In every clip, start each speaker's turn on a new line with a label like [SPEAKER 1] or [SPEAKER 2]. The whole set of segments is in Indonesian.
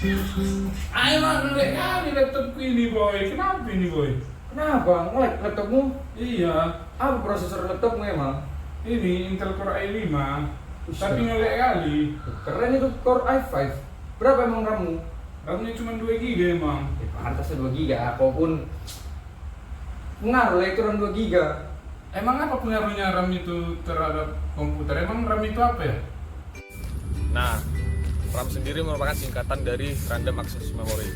[SPEAKER 1] Ayo mah ngelek kali laptopku ini boy. Kenapa ini boy?
[SPEAKER 2] Kenapa? Nge-lag laptopmu?
[SPEAKER 1] Iya,
[SPEAKER 2] Apa prosesor laptopmu emang?
[SPEAKER 1] ini Intel Core i5.
[SPEAKER 2] Buset.
[SPEAKER 1] Tapi ngelek kali.
[SPEAKER 2] Keren itu Core i5. Berapa emang RAM-mu?
[SPEAKER 1] RAM-nya cuma 2 GB emang.
[SPEAKER 2] Pantasnya 2 GB. Aku pun pengaruh lah itu RAM 2 GB.
[SPEAKER 1] Emang apa pengaruhnya RAM itu terhadap komputer? Emang RAM itu apa ya?
[SPEAKER 3] Nah, RAM sendiri merupakan singkatan dari Random Access Memory,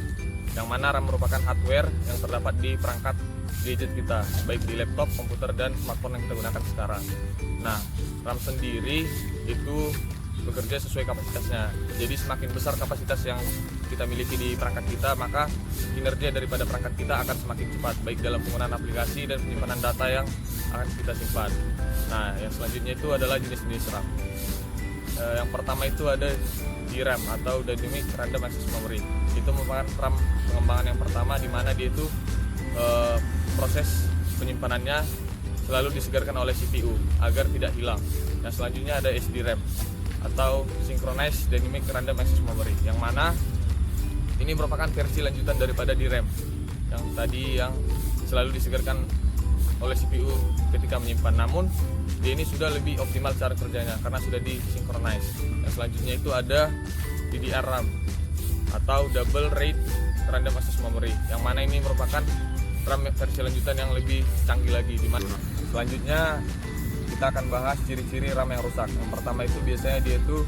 [SPEAKER 3] yang mana RAM merupakan hardware yang terdapat di perangkat gadget kita, baik di laptop, komputer, dan smartphone yang kita gunakan sekarang. Nah, RAM sendiri itu bekerja sesuai kapasitasnya. Jadi semakin besar kapasitas yang kita miliki di perangkat kita, maka kinerja daripada perangkat kita akan semakin cepat, baik dalam penggunaan aplikasi dan penyimpanan data yang akan kita simpan. Nah, yang selanjutnya itu adalah jenis-jenis RAM. Yang pertama itu ada DRAM atau Dynamic Random Access Memory. Itu merupakan RAM pengembangan yang pertama, di mana dia itu proses penyimpanannya selalu disegarkan oleh CPU agar tidak hilang. Yang selanjutnya ada SDRAM atau Synchronized Dynamic Random Access Memory, yang mana ini merupakan versi lanjutan daripada DRAM yang tadi yang selalu disegarkan oleh CPU ketika menyimpan. Namun dia ini sudah lebih optimal cara kerjanya karena sudah disynchronize. Yang selanjutnya itu ada DDR-RAM atau Double Rate Random Access Memory, yang mana ini merupakan RAM versi lanjutan yang lebih canggih lagi. Selanjutnya kita akan bahas ciri-ciri RAM yang rusak. Yang pertama itu biasanya dia itu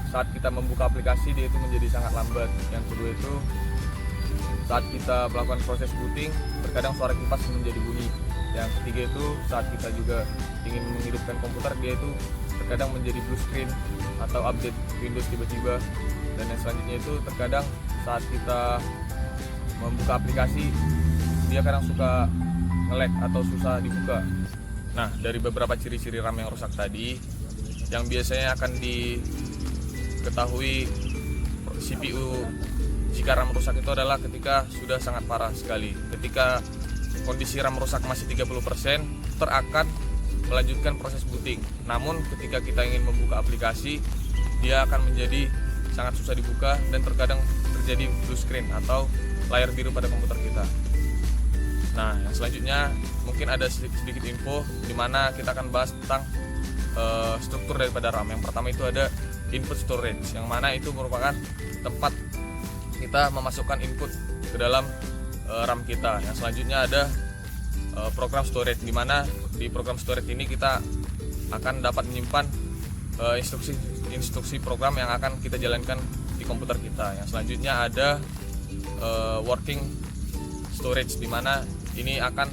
[SPEAKER 3] saat kita membuka aplikasi dia itu menjadi sangat lambat. Yang kedua itu saat kita melakukan proses booting terkadang suara kipas menjadi bunyi. Yang ketiga itu saat kita juga ingin menghidupkan komputer, dia itu terkadang menjadi blue screen atau update Windows tiba-tiba. Dan yang selanjutnya itu terkadang saat kita membuka aplikasi dia kadang suka nge-lag atau susah dibuka. Nah, dari beberapa ciri-ciri RAM yang rusak tadi, yang biasanya akan diketahui CPU jika RAM rusak itu adalah ketika sudah sangat parah sekali. Ketika kondisi RAM rusak masih 30%, akan melanjutkan proses booting. Namun ketika kita ingin membuka aplikasi, dia akan menjadi sangat susah dibuka dan terkadang terjadi blue screen atau layar biru pada komputer kita. Nah, yang selanjutnya mungkin ada sedikit info di mana kita akan bahas tentang struktur daripada RAM. Yang pertama itu ada input storage, yang mana itu merupakan tempat kita memasukkan input ke dalam RAM kita. Yang selanjutnya ada program storage, di mana di program storage ini kita akan dapat menyimpan instruksi program yang akan kita jalankan di komputer kita. Yang selanjutnya ada working storage, di mana ini akan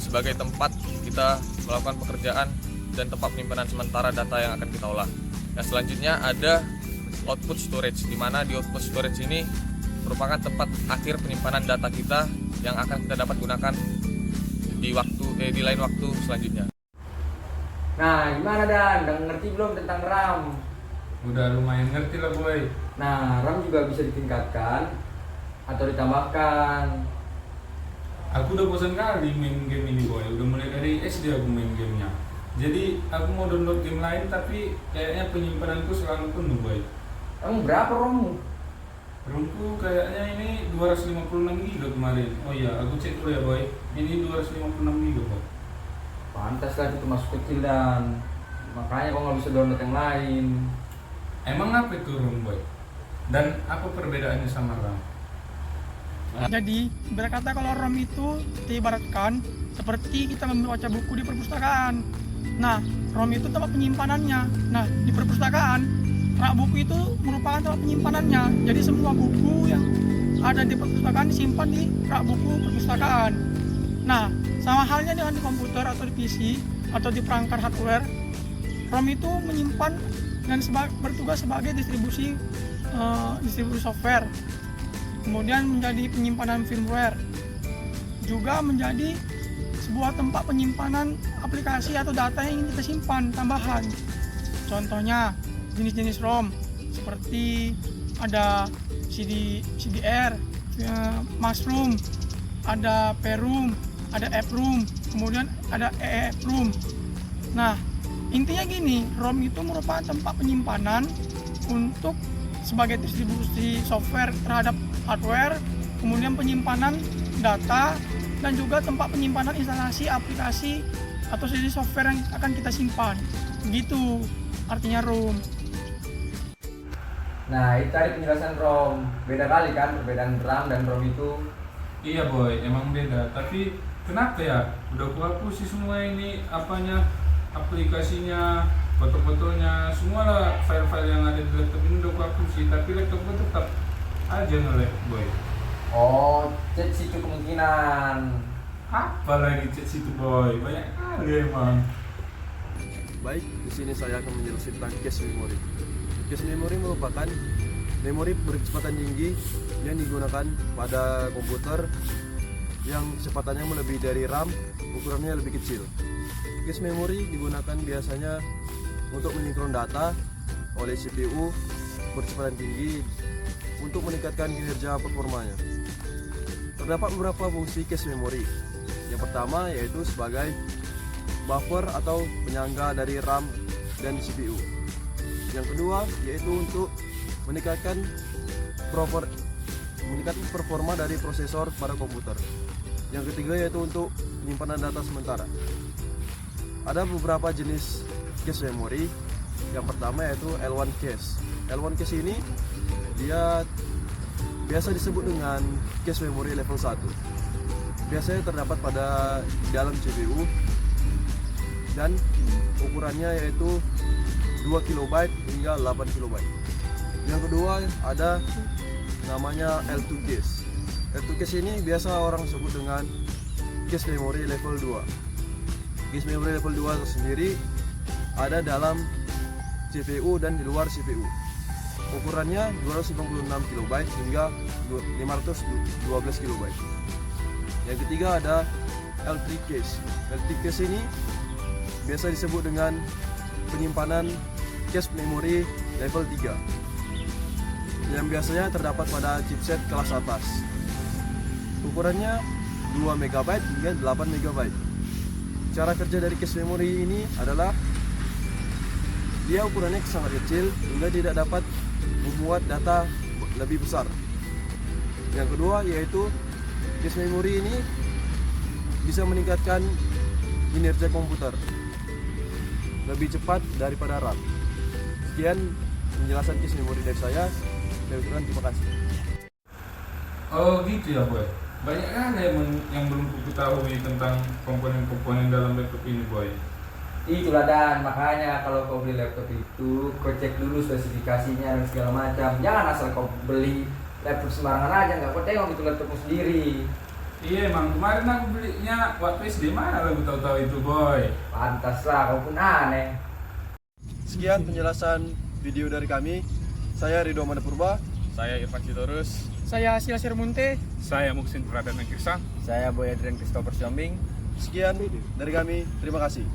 [SPEAKER 3] sebagai tempat kita melakukan pekerjaan dan tempat penyimpanan sementara data yang akan kita olah. Yang selanjutnya ada output storage, di mana di output storage ini merupakan tempat akhir penyimpanan data kita yang akan kita dapat gunakan di lain waktu selanjutnya.
[SPEAKER 2] Nah, gimana Dan? Udah ngerti belum tentang RAM?
[SPEAKER 1] Udah lumayan ngerti lah boy.
[SPEAKER 2] Nah, RAM juga bisa ditingkatkan atau ditambahkan.
[SPEAKER 1] Aku udah bosan kali main game ini boy. Udah mulai dari SD aku main gamenya. Jadi aku mau download game lain tapi kayaknya penyimpananku selalu penuh boy.
[SPEAKER 2] Emang berapa RAM-mu?
[SPEAKER 1] ROMku kayaknya ini 256 GB kemarin. Oh iya, aku cek dulu ya boy. Ini 256 GB boy.
[SPEAKER 2] Pantas lah itu masuk kecil Dan. Makanya kok nggak bisa download yang lain.
[SPEAKER 1] Emang apa itu ROM boy? Dan apa perbedaannya sama RAM?
[SPEAKER 4] Jadi, berkata kalau ROM itu diibaratkan seperti kita membaca buku di perpustakaan. Nah, ROM itu tempat penyimpanannya. Nah, di perpustakaan, rak buku itu merupakan tempat penyimpanannya. Jadi semua buku yang ada di perpustakaan disimpan di rak buku perpustakaan. Nah, sama halnya dengan di komputer atau di PC atau di perangkat hardware, ROM itu menyimpan dan bertugas sebagai distribusi software. Kemudian menjadi penyimpanan firmware, juga menjadi sebuah tempat penyimpanan aplikasi atau data yang ingin kita simpan tambahan. Contohnya jenis-jenis ROM seperti ada CDR, Mushroom, ada PROM, ada EPROM, kemudian ada EEPROM. Nah, intinya gini, ROM itu merupakan tempat penyimpanan untuk sebagai distribusi software terhadap hardware, kemudian penyimpanan data, dan juga tempat penyimpanan instalasi aplikasi atau jenis software yang akan kita simpan. Begitu artinya ROM.
[SPEAKER 2] Nah, itu tadi penjelasan ROM. Beda kali kan perbedaan RAM dan ROM itu.
[SPEAKER 1] Iya boy, emang beda. Tapi kenapa ya? Udah aku hapus sih semua ini apanya, aplikasinya, foto-fotonya, semua lah file-file yang ada di laptop ini udah aku hapus sih. Tapi laptopku tetap aja nge-lag boy.
[SPEAKER 2] Oh, chat situ kemungkinan.
[SPEAKER 1] Apa lagi chat situ boy? Banyak kali emang.
[SPEAKER 5] Baik, di sini saya akan menjelaskan tentang cache memori. Cache memori merupakan memori berkecepatan tinggi yang digunakan pada komputer yang kecepatannya melebihi dari RAM, ukurannya lebih kecil. Cache memori digunakan biasanya untuk menyinkron data oleh CPU berkecepatan tinggi untuk meningkatkan kinerja performanya. Terdapat beberapa fungsi cache memori. Yang pertama yaitu sebagai buffer atau penyangga dari RAM dan CPU. Yang kedua yaitu untuk meningkatkan performa dari prosesor pada komputer. Yang ketiga yaitu untuk penyimpanan data sementara. Ada beberapa jenis cache memori. Yang pertama yaitu L1 cache. L1 cache ini dia biasa disebut dengan cache memori level 1. Biasanya terdapat pada dalam CPU dan ukurannya yaitu 2 KB hingga 8 KB. Yang kedua ada namanya L2 cache. L2 cache ini biasa orang sebut dengan cache memori level 2. Cache memori level 2 sendiri ada dalam CPU dan di luar CPU. Ukurannya 256 KB hingga 512 KB. Yang ketiga ada L3 cache. L3 cache ini biasa disebut dengan penyimpanan cache memori level 3 yang biasanya terdapat pada chipset kelas atas. Ukurannya 2 MB hingga 8 MB. Cara kerja dari cache memori ini adalah dia ukurannya sangat kecil hingga tidak dapat memuat data lebih besar. Yang kedua yaitu cache memori ini bisa meningkatkan kinerja komputer lebih cepat daripada RAM. Sekian penjelasan cache memori dari saya. Terima kasih.
[SPEAKER 1] Oh gitu ya boy. Banyak kan yang belum ku ketahui tentang komponen-komponen dalam laptop ini boy.
[SPEAKER 2] Itulah Dan, makanya kalau kau beli laptop itu kau cek dulu spesifikasinya dan segala macam. Jangan asal kau beli laptop sembarangan aja, nggak kau tengok itu laptopmu sendiri.
[SPEAKER 1] Iya emang kemarin aku belinya waktu SD, mana lah aku tahu-tahu itu boy.
[SPEAKER 2] Pantas lah, kau pun aneh.
[SPEAKER 5] Sekian penjelasan video dari kami. Saya Ridho Madapurba.
[SPEAKER 3] Saya Irfan Sitorus.
[SPEAKER 4] Saya Silasir Munte.
[SPEAKER 1] Saya Muksin Pradana Kirsang.
[SPEAKER 2] Saya Boy Adrian Christopher Siombing.
[SPEAKER 5] Sekian dari kami. Terima kasih.